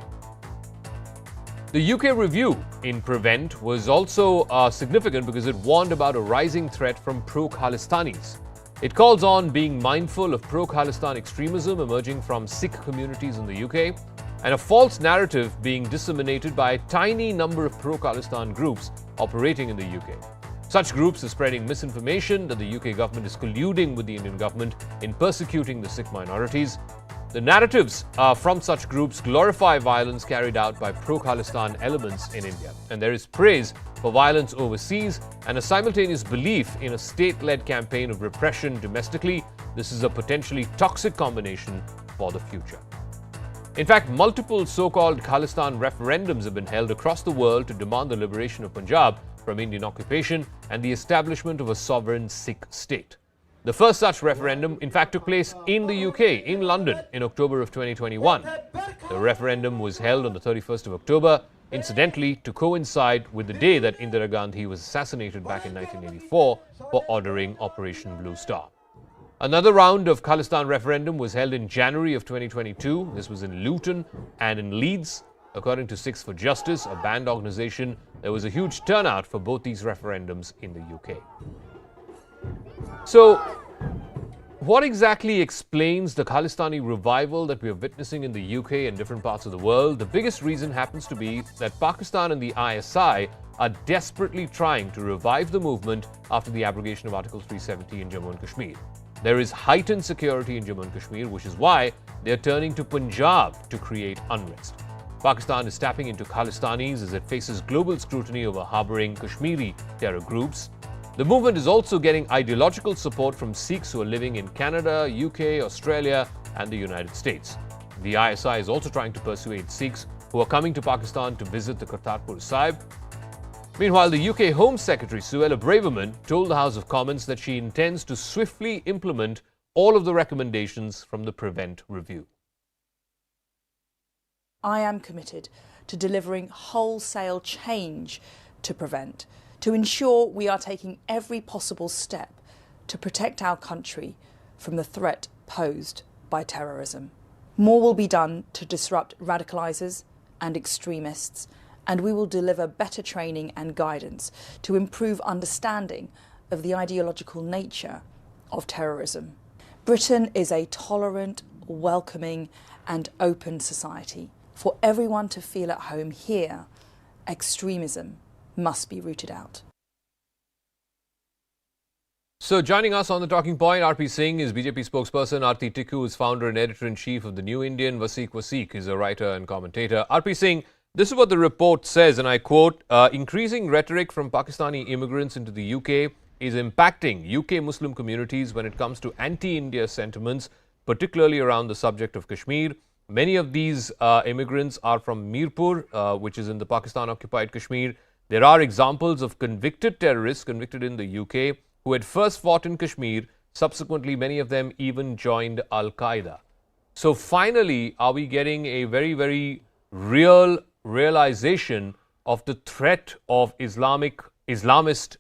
Speaker 1: The UK review in Prevent was also significant because it warned about a rising threat from pro-Khalistanis. It calls on being mindful of pro-Khalistan extremism emerging from Sikh communities in the UK and a false narrative being disseminated by a tiny number of pro-Khalistan groups operating in the UK. Such groups are spreading misinformation that the UK government is colluding with the Indian government in persecuting the Sikh minorities. The narratives from such groups glorify violence carried out by pro-Khalistan elements in India, and there is praise for violence overseas and a simultaneous belief in a state-led campaign of repression domestically. This is a potentially toxic combination for the future. In fact, multiple so-called Khalistan referendums have been held across the world to demand the liberation of Punjab from Indian occupation and the establishment of a sovereign Sikh state. The first such referendum, in fact, took place in the UK, in London, in October of 2021. The referendum was held on the 31st of October, incidentally to coincide with the day that Indira Gandhi was assassinated back in 1984 for ordering Operation Blue Star. Another round of Khalistan referendum was held in January of 2022. This was in Luton and in Leeds. According to Six for Justice, a banned organization, there was a huge turnout for both these referendums in the UK. So, what exactly explains the Khalistani revival that we are witnessing in the UK and different parts of the world? The biggest reason happens to be that Pakistan and the ISI are desperately trying to revive the movement after the abrogation of Article 370 in Jammu and Kashmir. There is heightened security in Jammu and Kashmir, which is why they are turning to Punjab to create unrest. Pakistan is tapping into Khalistanis as it faces global scrutiny over harboring Kashmiri terror groups. The movement is also getting ideological support from Sikhs who are living in Canada, UK, Australia, and the United States. The ISI is also trying to persuade Sikhs who are coming to Pakistan to visit the Kartarpur Sahib. Meanwhile, the UK Home Secretary Suella Braverman told the House of Commons that she intends to swiftly implement all of the recommendations from the Prevent Review.
Speaker 5: I am committed to delivering wholesale change to Prevent, to ensure we are taking every possible step to protect our country from the threat posed by terrorism. More will be done to disrupt radicalisers and extremists, and we will deliver better training and guidance to improve understanding of the ideological nature of terrorism. Britain is a tolerant, welcoming and open society. For everyone to feel at home here, extremism must be rooted out.
Speaker 1: So joining us on the Talking Point, RP Singh is BJP spokesperson. Aarti Tikku is founder and editor-in-chief of The New Indian. Waseek is a writer and commentator. RP Singh, this is what the report says, and I quote, increasing rhetoric from Pakistani immigrants into the UK is impacting UK Muslim communities when it comes to anti-India sentiments, particularly around the subject of Kashmir. Many of these immigrants are from Mirpur, which is in the Pakistan-occupied Kashmir. There are examples of convicted terrorists convicted in the UK who had first fought in Kashmir. Subsequently, many of them even joined Al-Qaeda. So finally, are we getting a very, very real realization of the threat of Islamist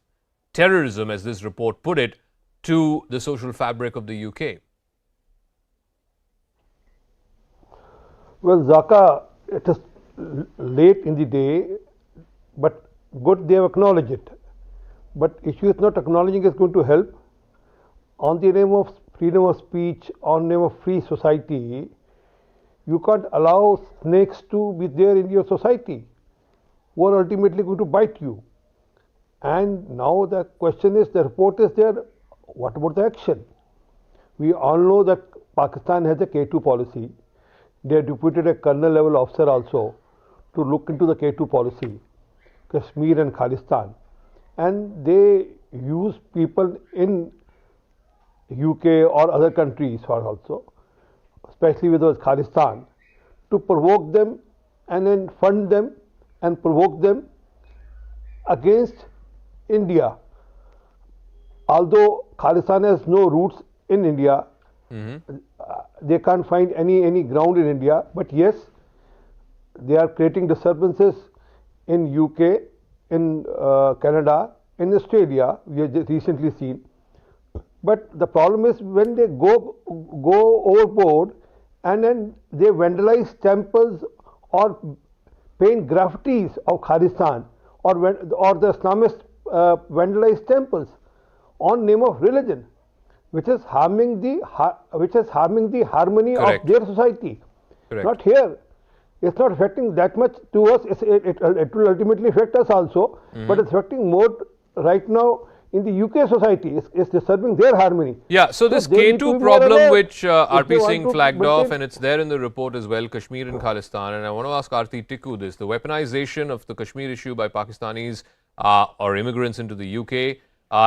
Speaker 1: terrorism, as this report put it, to the social fabric of the UK?
Speaker 6: Well, Zaka, it is late in the day, but good they have acknowledged it. But issue is not acknowledging is going to help. On the name of freedom of speech, on the name of free society, you can't allow snakes to be there in your society who are ultimately going to bite you. And now the question is, the report is there, what about the action? We all know that Pakistan has a K2 policy. They have deputed a colonel level officer also to look into the K2 policy, Kashmir and Khalistan. And they use people in UK or other countries also, especially with those Khalistan, to provoke them and then fund them and provoke them against India. Although Khalistan has no roots in India, they can't find any ground in India, but yes, they are creating disturbances in UK, in Canada, in Australia, we have just recently seen. But the problem is when they go overboard and then they vandalize temples or paint graffitis of Khalistan or the Islamists vandalize temples on name of religion, which is harming the harmony
Speaker 1: Correct.
Speaker 6: of their society.
Speaker 1: Correct.
Speaker 6: Not here. It's not affecting that much to us. It will ultimately affect us also, but it's affecting more right now in the UK society. It's disturbing their harmony.
Speaker 1: Yeah, so this
Speaker 6: they need to
Speaker 1: K2
Speaker 6: be more
Speaker 1: problem
Speaker 6: aware
Speaker 1: which
Speaker 6: if
Speaker 1: RP
Speaker 6: they want
Speaker 1: Singh
Speaker 6: to
Speaker 1: flagged
Speaker 6: maintain-
Speaker 1: off, and it's there in the report as well, Kashmir and Khalistan. And I want to ask Aarti Tikku this, the weaponization of the Kashmir issue by Pakistanis or immigrants into the UK,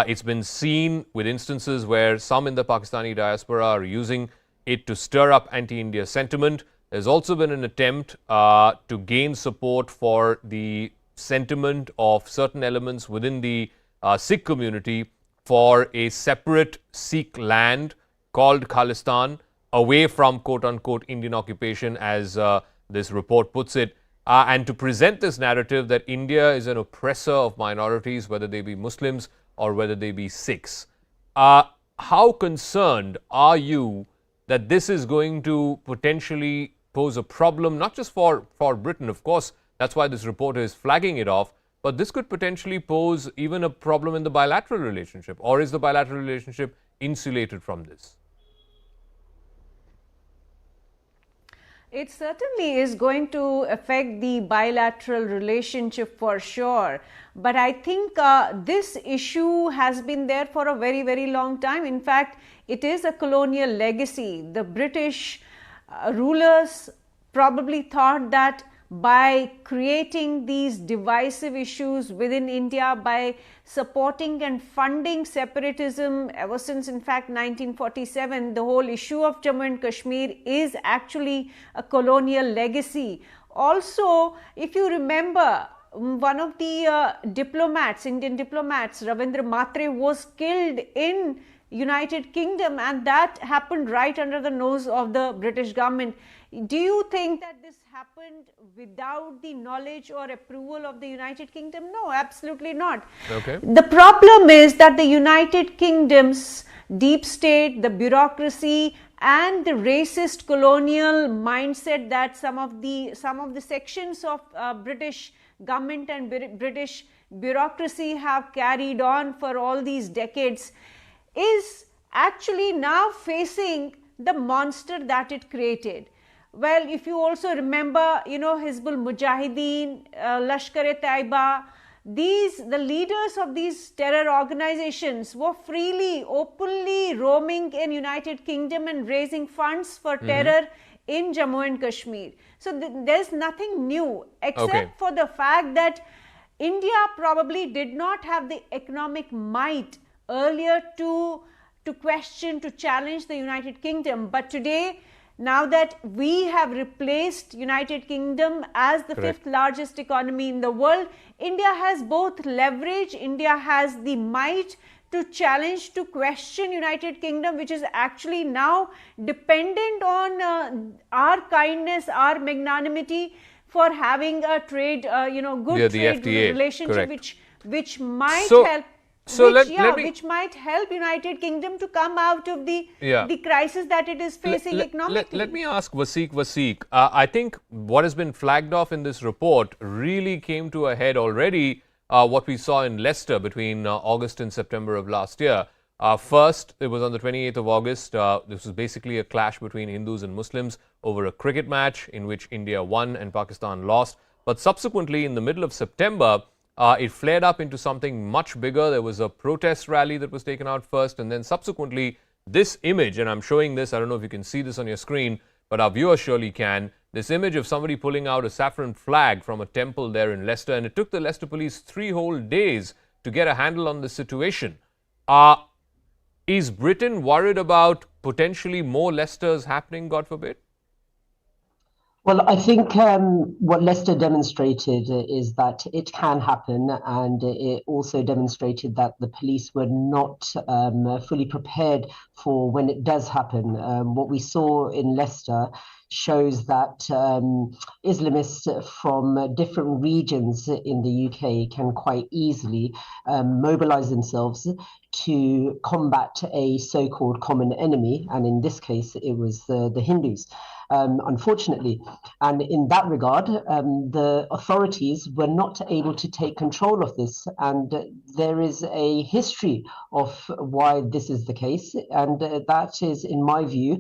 Speaker 1: it's been seen with instances where some in the Pakistani diaspora are using it to stir up anti-India sentiment. There's also been an attempt to gain support for the sentiment of certain elements within the Sikh community for a separate Sikh land called Khalistan, away from quote-unquote Indian occupation, as this report puts it, and to present this narrative that India is an oppressor of minorities, whether they be Muslims or whether they be Sikhs. How concerned are you that this is going to potentially pose a problem, not just for Britain, of course, that's why this report is flagging it off, but this could potentially pose even a problem in the bilateral relationship, or is the bilateral relationship insulated from this?
Speaker 7: It certainly is going to affect the bilateral relationship for sure. But I think this issue has been there for a very, very long time. In fact, it is a colonial legacy. The British rulers probably thought that by creating these divisive issues within India, by supporting and funding separatism ever since, in fact, 1947, the whole issue of Jammu and Kashmir is actually a colonial legacy. Also, if you remember, one of the diplomats, Indian diplomats, Ravindra Matre, was killed in United Kingdom, and that happened right under the nose of the British government. Do you think that this happened without the knowledge or approval of the United Kingdom? No, absolutely not.
Speaker 1: Okay.
Speaker 7: The problem is that the United Kingdom's deep state, the bureaucracy, and the racist colonial mindset that some of the sections of British government and British bureaucracy have carried on for all these decades is actually now facing the monster that it created. Well, if you also remember, Hizbul Mujahideen, Lashkar-e-Taiba, the leaders of these terror organizations were freely, openly roaming in United Kingdom and raising funds for terror in Jammu and Kashmir. So there's nothing new except for the fact that India probably did not have the economic might earlier to question, to challenge the United Kingdom. But today, now that we have replaced United Kingdom as the fifth largest economy in the world, India has both leverage, India has the might to challenge, to question United Kingdom, which is actually now dependent on our kindness, our magnanimity for having a trade, good trade relationship, which might help. Which might help United Kingdom to come out of the crisis that it is facing economically.
Speaker 1: Let me ask Wasiq. I think what has been flagged off in this report really came to a head already, what we saw in Leicester between August and September of last year. First, it was on the 28th of August. This was basically a clash between Hindus and Muslims over a cricket match in which India won and Pakistan lost. But subsequently, in the middle of September, it flared up into something much bigger. There was a protest rally that was taken out first, and then subsequently this image, and I'm showing this, I don't know if you can see this on your screen, but our viewers surely can, this image of somebody pulling out a saffron flag from a temple there in Leicester, and it took the Leicester police 3 whole days to get a handle on the situation. Is Britain worried about potentially more Leicesters happening, God forbid?
Speaker 8: Well, I think what Leicester demonstrated is that it can happen, and it also demonstrated that the police were not fully prepared for when it does happen. What we saw in Leicester shows that Islamists from different regions in the UK can quite easily mobilize themselves to combat a so-called common enemy, and in this case it was the Hindus. Unfortunately. And in that regard, the authorities were not able to take control of this. And there is a history of why this is the case. And that is, in my view,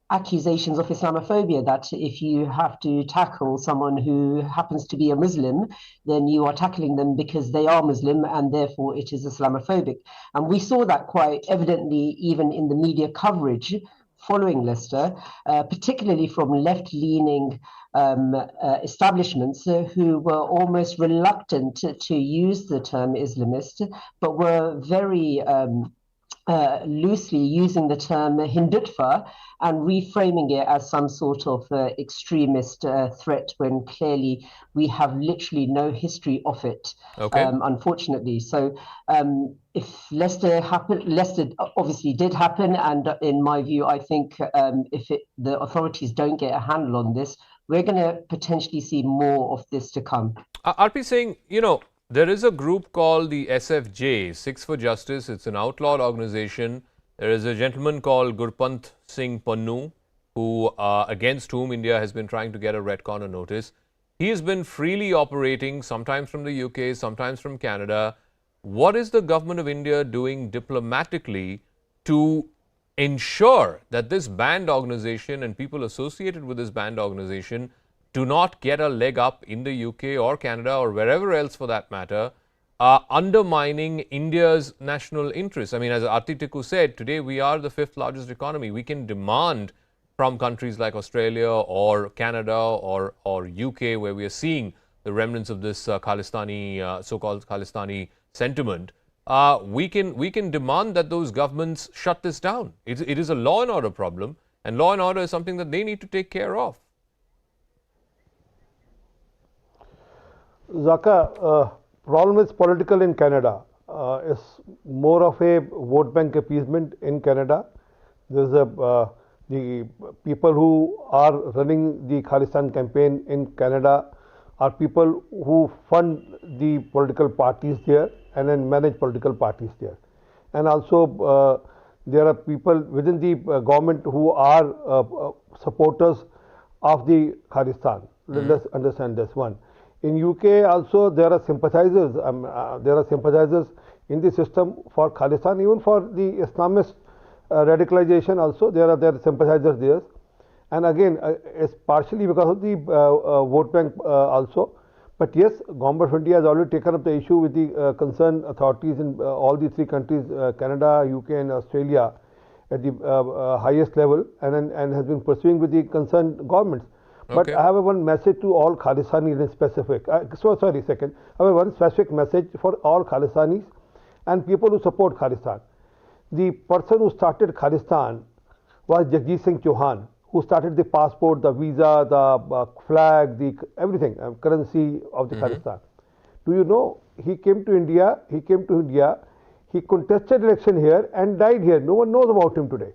Speaker 8: accusations of Islamophobia, that if you have to tackle someone who happens to be a Muslim, then you are tackling them because they are Muslim and therefore it is Islamophobic. And we saw that quite evidently even in the media coverage following Leicester, particularly from left-leaning establishments who were almost reluctant to use the term Islamist, but were very loosely using the term Hindutva and reframing it as some sort of extremist threat when clearly we have literally no history of it, unfortunately. So if Leicester happened, Leicester obviously did happen, and in my view, I think if the authorities don't get a handle on this, we're going to potentially see more of this to come.
Speaker 1: RP saying, there is a group called the SFJ, Six for Justice. It's an outlawed organization. There is a gentleman called Gurpant Singh Pannu, who against whom India has been trying to get a red corner notice. He has been freely operating, sometimes from the UK, sometimes from Canada. What is the government of India doing diplomatically to ensure that this banned organization and people associated with this banned organization do not get a leg up in the UK or Canada or wherever else for that matter, undermining India's national interests. I mean, as Aarti Tikku said, today we are the 5th largest economy. We can demand from countries like Australia or Canada or UK, where we are seeing the remnants of this Khalistani, so-called Khalistani sentiment, we can demand that those governments shut this down. It is a law and order problem, and law and order is something that they need to take care of.
Speaker 6: Zaka, problem is political in Canada. It's more of a vote bank appeasement in Canada. There's the people who are running the Khalistan campaign in Canada are people who fund the political parties there and then manage political parties there. And also there are people within the government who are supporters of the Khalistan. Let's understand this one. In UK also there are sympathizers. There are sympathizers in the system for Khalistan, even for the Islamist radicalization also. There are sympathizers there. And again, it's partially because of the vote bank also. But yes, Government of India has already taken up the issue with the concerned authorities in all the 3 countries, Canada, UK and Australia, at the highest level, and has been pursuing with the concerned governments. But I have one message to all Khalistanis in specific. I have one specific message for all Khalistanis and people who support Khalistan. The person who started Khalistan was Jagjit Singh Chauhan, who started the passport, the visa, the flag, the everything, currency of the Khalistan. Do you know, he came to India, he contested election here and died here. No one knows about him today.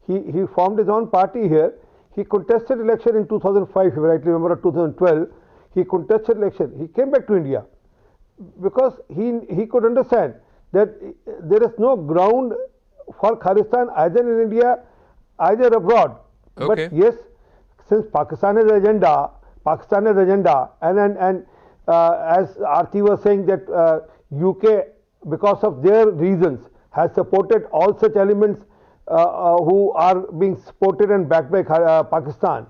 Speaker 6: He formed his own party here. He contested election in 2005, if I rightly remember, 2012. He contested election. He came back to India because he could understand that there is no ground for Khalistan either in India, either abroad. But yes, since Pakistan has agenda, and as Aarti was saying that UK, because of their reasons, has supported all such elements who are being supported and backed by Pakistan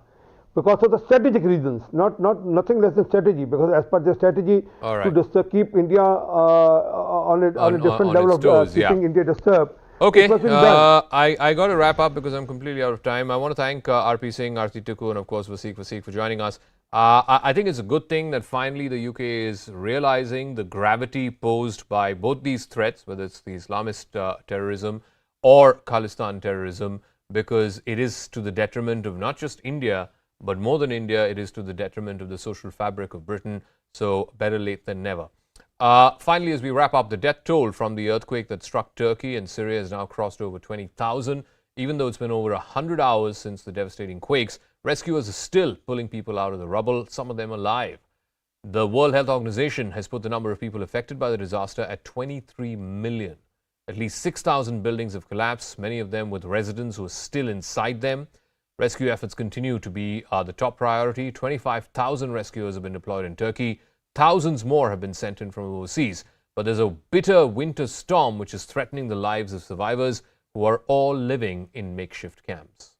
Speaker 6: because of the strategic reasons, nothing less than strategy. Because as per the strategy to keep India on a different level of keeping India disturbed.
Speaker 1: Okay, I got to wrap up because I'm completely out of time. I want to thank RP Singh, Aarti Tikku, and of course Vaseek for joining us. I think it's a good thing that finally the UK is realizing the gravity posed by both these threats, whether it's the Islamist terrorism or Khalistan terrorism, because it is to the detriment of not just India, but more than India, it is to the detriment of the social fabric of Britain. So better late than never. Finally, as we wrap up, the death toll from the earthquake that struck Turkey and Syria has now crossed over 20,000. Even though it's been over 100 hours since the devastating quakes, rescuers are still pulling people out of the rubble, some of them alive. The World Health Organization has put the number of people affected by the disaster at 23 million. At least 6,000 buildings have collapsed, many of them with residents who are still inside them. Rescue efforts continue to be the top priority. 25,000 rescuers have been deployed in Turkey. Thousands more have been sent in from overseas. But there's a bitter winter storm which is threatening the lives of survivors who are all living in makeshift camps.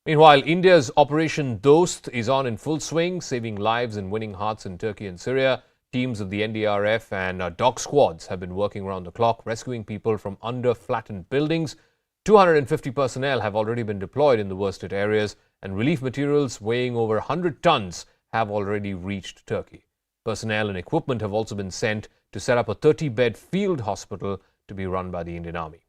Speaker 1: Meanwhile, India's Operation Dost is on in full swing, saving lives and winning hearts in Turkey and Syria. Teams of the NDRF and dog squads have been working around the clock, rescuing people from under flattened buildings. 250 personnel have already been deployed in the worst-hit areas, and relief materials weighing over 100 tons have already reached Turkey. Personnel and equipment have also been sent to set up a 30-bed field hospital to be run by the Indian Army.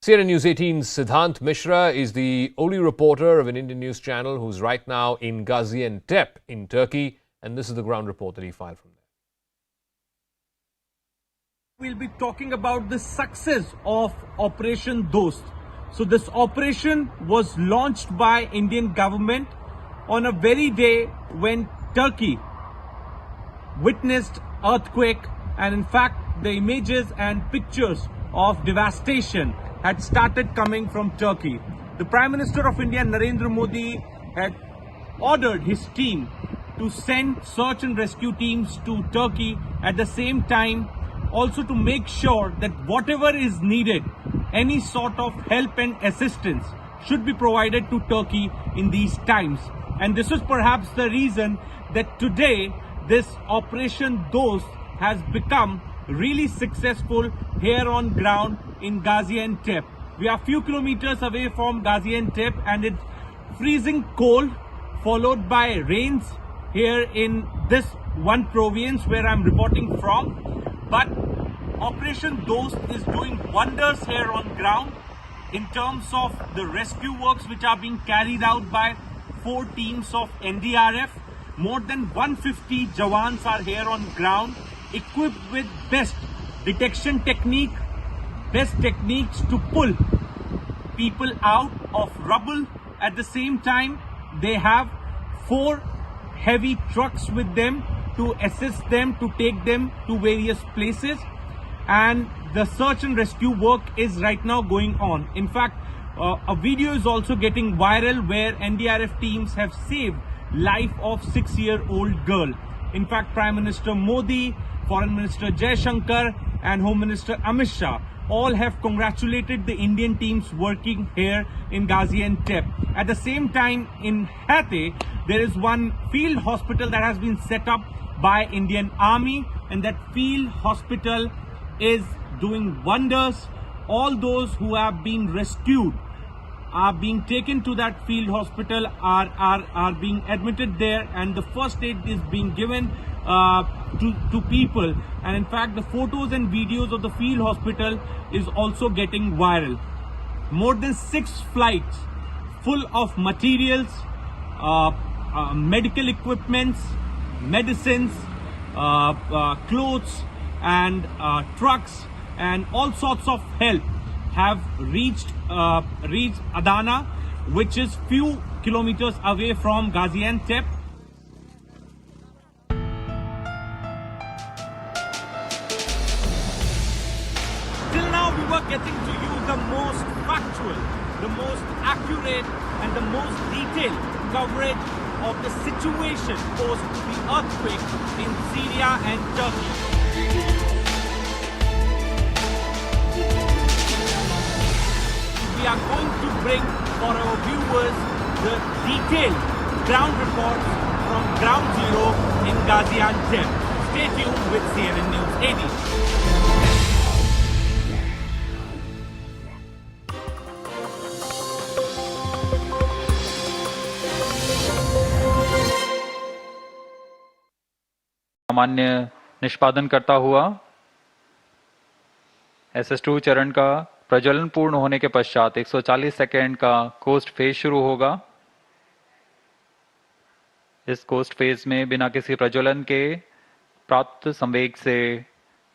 Speaker 1: CNN News 18's Siddhant Mishra is the only reporter of an Indian news channel who's right now in Gaziantep in Turkey, and this is the ground report that he filed from there.
Speaker 9: We'll be talking about the success of Operation Dost. So this operation was launched by Indian government on a very day when Turkey witnessed earthquake, and in fact the images and pictures of devastation had started coming from Turkey. The Prime Minister of India, Narendra Modi, had ordered his team to send search and rescue teams to Turkey, at the same time also to make sure that whatever is needed, any sort of help and assistance should be provided to Turkey in these times. And this is perhaps the reason that today this Operation Dost has become really successful here on ground in Gaziantep. We are a few kilometers away from Gaziantep and it's freezing cold, followed by rains here in this one province where I'm reporting from. But Operation Dost is doing wonders here on ground in terms of the rescue works which are being carried out by 4 teams of NDRF. More than 150 Jawans are here on ground, equipped with best detection technique, best techniques to pull people out of rubble. At the same time, they have 4 heavy trucks with them to assist them to take them to various places. And the search and rescue work is right now going on. In fact, a video is also getting viral where NDRF teams have saved life of 6-year-old girl. In fact, Prime Minister Modi, Foreign Minister Jaishankar and Home Minister Amit Shah all have congratulated the Indian teams working here in Gaziantep. At the same time, in Hatay, there is one field hospital that has been set up by Indian Army, and that field hospital is doing wonders. All those who have been rescued are being taken to that field hospital, are being admitted there, and the first aid is being given to people. And in fact, the photos and videos of the field hospital is also getting viral. More than 6 flights full of materials, medical equipments, medicines, clothes and trucks and all sorts of help have reached Adana, which is few kilometers away from Gaziantep. Till now we were getting to you the most factual, the most accurate and the most detailed coverage of the situation post the earthquake in Syria and Turkey. We are going to bring for our viewers the detailed ground reports from ground zero in Gaziantep. Stay tuned with CNN News 18.
Speaker 10: सामान्य निष्पादन करता हुआ SS2 चरण का प्रज्वलन पूर्ण होने के पश्चात 140 सेकेंड का कोस्ट फेज शुरू होगा। इस कोस्ट फेज में बिना किसी प्रज्वलन के प्राप्त संवेग से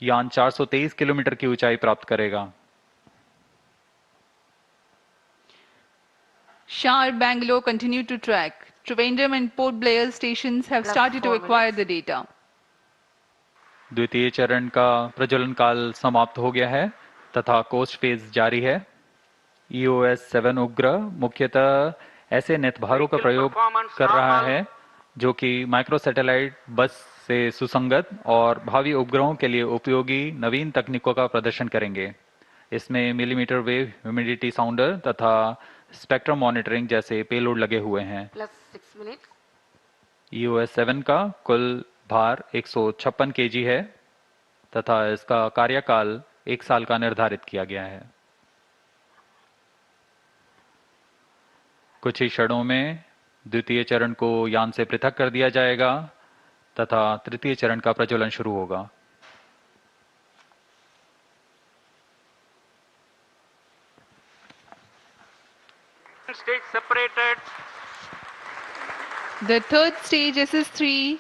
Speaker 10: यान 423 किलोमीटर की ऊंचाई प्राप्त करेगा।
Speaker 11: Shah Bangalore continue to track. Trivandrum and Port Blair stations have started to acquire the data.
Speaker 10: द्वितीय चरण का प्रज्वलन काल समाप्त हो गया है तथा कोस्ट फेज जारी है। EOS 7 उपग्रह मुख्यतः ऐसे नेतभारों का प्रयोग कर रहा है जो कि माइक्रो सैटेलाइट बस से सुसंगत और भावी उपग्रहों के लिए उपयोगी नवीन तकनीकों का प्रदर्शन करेंगे। इसमें मिलीमीटर वेव ह्यूमिडिटी साउंडर तथा स्पेक्ट्रम मॉनिटरिंग जैसे पेलोड लगे हुए हैं। EOS 7 का कुल भार 156 kg है तथा इसका कार्यकाल 1 साल का निर्धारित किया गया है। कुछ ही क्षणों में द्वितीय चरण को यान से पृथक कर दिया जाएगा तथा तृतीय चरण का प्रज्वलन शुरू होगा।
Speaker 9: Stage separated.
Speaker 11: The third stage SS3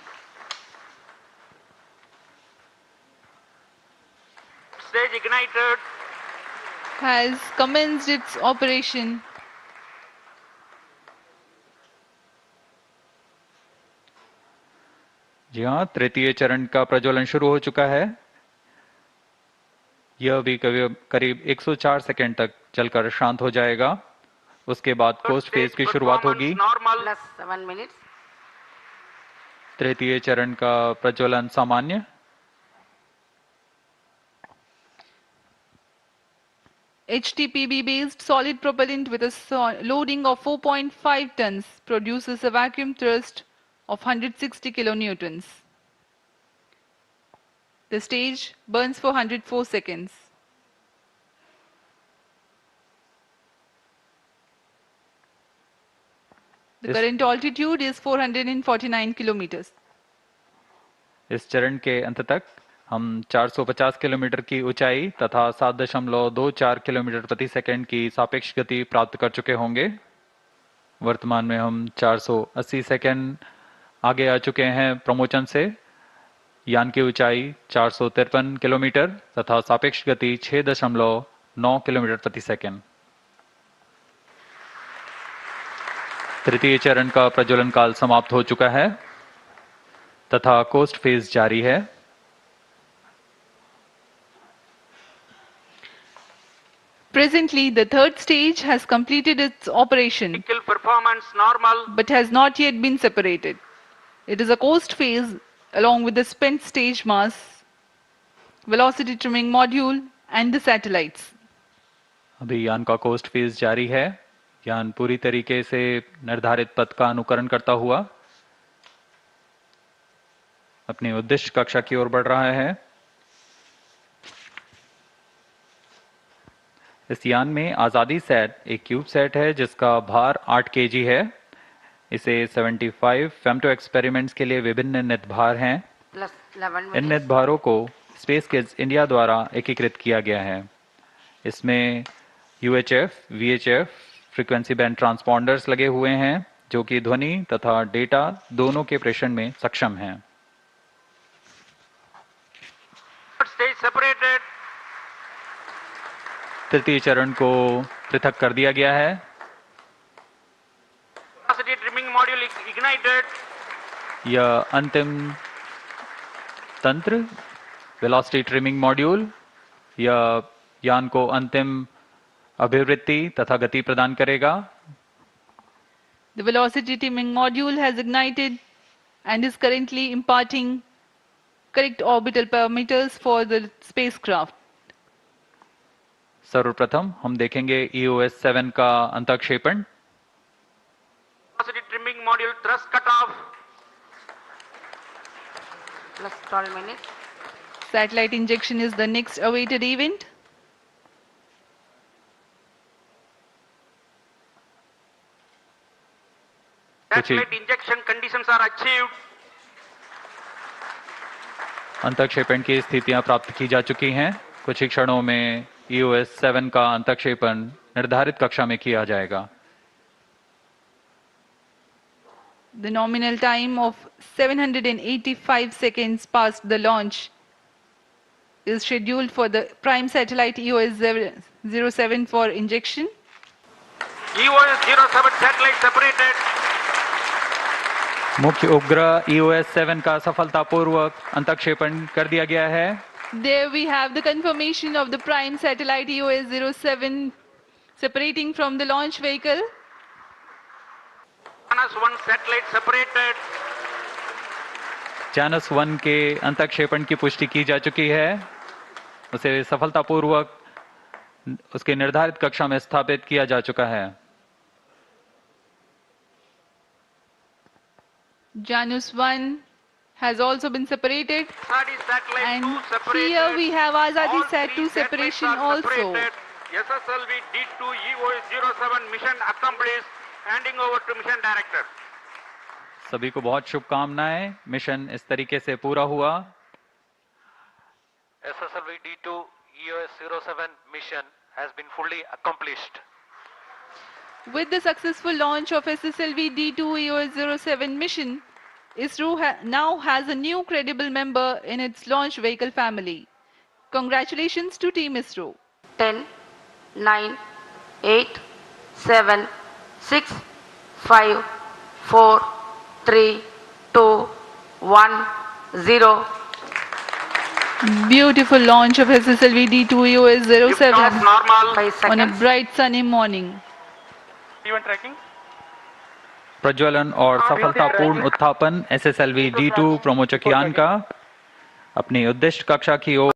Speaker 9: Stage ignited.
Speaker 11: has commenced its operation.
Speaker 10: जी हाँ, तृतीय चरण का प्रज्वलन शुरू हो चुका है। यह भी करीब 104 सेकेंड तक चलकर शांत हो जाएगा। उसके बाद कोस्ट फेज की शुरुआत होगी। तृतीय चरण का प्रज्वलन सामान्य।
Speaker 11: HTPB-based solid propellant with a loading of 4.5 tons produces a vacuum thrust of 160 kilonewtons. The stage burns for 104 seconds. The current altitude is 449 kilometers.
Speaker 10: इस चरण के अंत तक हम 450 किलोमीटर की ऊंचाई तथा 7.24 किलोमीटर प्रति सेकंड की सापेक्ष गति प्राप्त कर चुके होंगे। वर्तमान में हम 480 सेकंड आगे आ चुके हैं प्रमोचन से। यान की ऊंचाई 453 किलोमीटर तथा सापेक्ष गति 6.9 किलोमीटर प्रति सेकंड। तृतीय चरण का प्रज्वलन काल समाप्त हो चुका है तथा कोस्ट फेज जारी है।
Speaker 11: Presently, the third stage has completed its operation,
Speaker 12: performance normal,
Speaker 11: but has not yet been separated. It is a coast phase along with the spent stage mass, velocity trimming module and the satellites.
Speaker 10: अभी यान का coast phase जारी है। यान पूरी तरीके से निर्धारित पथ का अनुकरण करता हुआ अपनी उद्दिष्ट कक्षा की ओर बढ़ रहा है। इस यान में आजादी सेट एक क्यूब सेट है जिसका भार 8 kg है। इसे 75 फेम्टो एक्सपेरिमेंट्स के लिए विभिन्न नितभार हैं। इन नितभारों को स्पेस किड्स इंडिया द्वारा एकीकृत किया गया है। इसमें UHF, VHF फ्रीक्वेंसी बैंड ट्रांसपॉन्डर्स लगे हुए हैं जो कि ध्वनि तथा डेटा दोनों के प्रेषण में सक्षम हैं। तृतीय चरण को पृथक कर दिया गया है। यह अंतिम तंत्र वेलोसिटी ट्रिमिंग मॉड्यूल यह यान को अंतिम अभिवृत्ति तथा गति प्रदान करेगा।
Speaker 11: The velocity trimming module has ignited and is currently imparting correct orbital parameters for the spacecraft.
Speaker 10: सर्वप्रथम हम देखेंगे EOS 7 का अंतःक्षेपण।
Speaker 12: trimming module thrust cutoff. Plus 12 minutes.
Speaker 11: Satellite injection is the next awaited event.
Speaker 12: Satellite injection conditions are achieved.
Speaker 10: अंतःक्षेपण की स्थितियां प्राप्त की जा चुकी हैं। कुछ ही क्षणों में EOS 7 का अंतःक्षेपण निर्धारित कक्षा में किया जाएगा।
Speaker 11: The nominal time of 785 seconds past the launch is scheduled for the prime satellite EOS 07 for injection.
Speaker 12: EOS 07 satellite separated.
Speaker 10: मुख्य उपग्रह EOS 7 का सफलतापूर्वक अंतःक्षेपण कर दिया गया है।
Speaker 11: There we have the confirmation of the prime satellite EOS 07 separating from the launch vehicle.
Speaker 12: Janus 1 satellite separated.
Speaker 10: Janus 1 के अंतःक्षेपण की पुष्टि की जा चुकी है। उसे सफलतापूर्वक उसके निर्धारित कक्षा में स्थापित किया जा चुका है।
Speaker 11: Janus 1 has also been separated, and here we have Azadi Sat 2 separation also.
Speaker 12: SSLV D2 EOS 07 mission accomplished. Handing over to mission director.
Speaker 10: सभी को बहुत शुभकामनाएं। मिशन इस तरीके से पूरा हुआ।
Speaker 13: SSLV D2 EOS 07 mission has been fully accomplished.
Speaker 11: With the successful launch of SSLV D2 EOS 07 mission, ISRO now has a new credible member in its launch vehicle family. Congratulations to Team ISRO.
Speaker 14: 10, 9, 8, 7, 6, 5, 4, 3, 2, 1, 0.
Speaker 11: Beautiful launch of SSLV D2 EOS 07
Speaker 12: normal.
Speaker 11: on a bright sunny morning.
Speaker 12: Event tracking.
Speaker 10: प्रज्वलन और सफलतापूर्ण उत्थापन SSLV D2 प्रमोचक यान का अपनी उद्दिष्ट कक्षा की ओर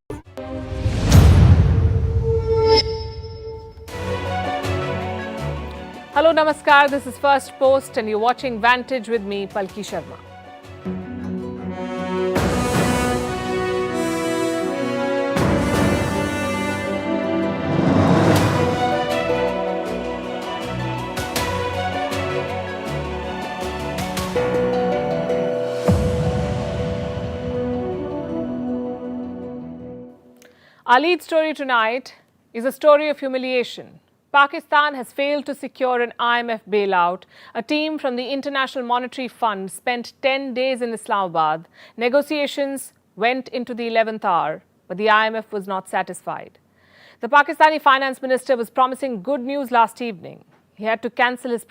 Speaker 15: Hello, Namaskar. This is First Post and you're watching Vantage with me, Palki Sharma. Our lead story tonight is a story of humiliation. Pakistan has failed to secure an IMF bailout. A team from the International Monetary Fund spent 10 days in Islamabad. Negotiations went into the 11th hour, but the IMF was not satisfied. The Pakistani finance minister was promising good news last evening. He had to cancel his